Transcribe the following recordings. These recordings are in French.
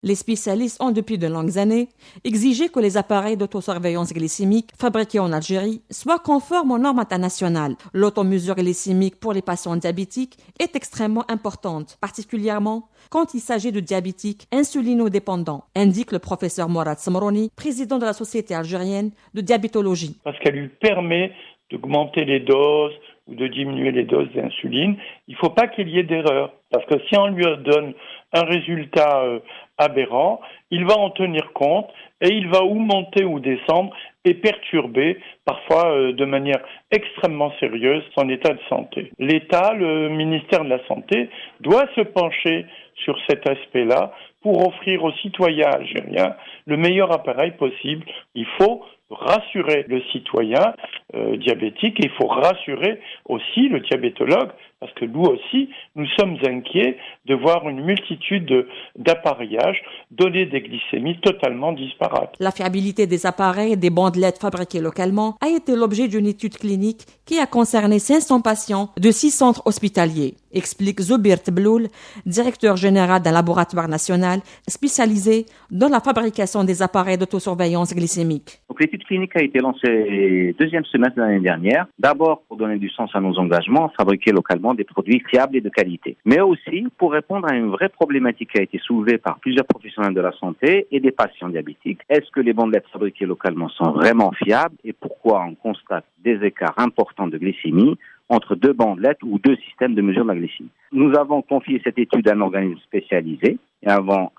Les spécialistes ont depuis de longues années exigé que les appareils d'autosurveillance glycémique fabriqués en Algérie soient conformes aux normes internationales. L'automesure glycémique pour les patients diabétiques est extrêmement importante, particulièrement quand il s'agit de diabétiques insulinodépendants, indique le professeur Mourad Smrouni, président de la Société algérienne de diabétologie. Parce qu'elle lui permet d'augmenter les doses ou de diminuer les doses d'insuline. Il ne faut pas qu'il y ait d'erreur. Parce que si on lui donne un résultat aberrant, il va en tenir compte et il va ou monter ou descendre et perturber, parfois de manière extrêmement sérieuse, son état de santé. L'État, le ministère de la Santé, doit se pencher sur cet aspect-là pour offrir aux citoyens algériens le meilleur appareil possible. Il faut rassurer le citoyen diabétique et il faut rassurer aussi le diabétologue parce que nous aussi, nous sommes inquiets de voir une multitude d'appareillages donner des glycémies totalement disparates. La fiabilité des appareils et des bandelettes fabriquées localement a été l'objet d'une étude clinique qui a concerné 500 patients de 6 centres hospitaliers, explique Zoubir Tebloul, directeur général d'un laboratoire national spécialisé dans la fabrication des appareils d'autosurveillance glycémique. Donc, l'étude clinique a été lancée deuxième semestre de l'année dernière, d'abord pour donner du sens à nos engagements, fabriquer localement des produits fiables et de qualité, mais aussi pour répondre à une vraie problématique qui a été soulevée par plusieurs professionnels de la santé et des patients diabétiques. Est-ce que les bandelettes fabriquées localement sont vraiment fiables et pourquoi on constate des écarts importants de glycémie entre deux bandelettes ou deux systèmes de mesure de la glycémie? Nous avons confié cette étude à un organisme spécialisé et avons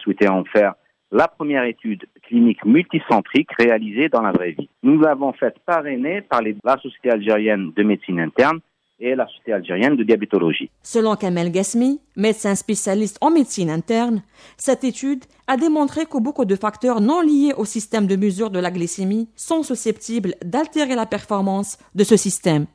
souhaité en faire la première étude clinique multicentrique réalisée dans la vraie vie. Nous l'avons faite parrainée par la Société algérienne de médecine interne et la Société algérienne de diabétologie. Selon Kamel Ghasmi, médecin spécialiste en médecine interne, cette étude a démontré que beaucoup de facteurs non liés au système de mesure de la glycémie sont susceptibles d'altérer la performance de ce système.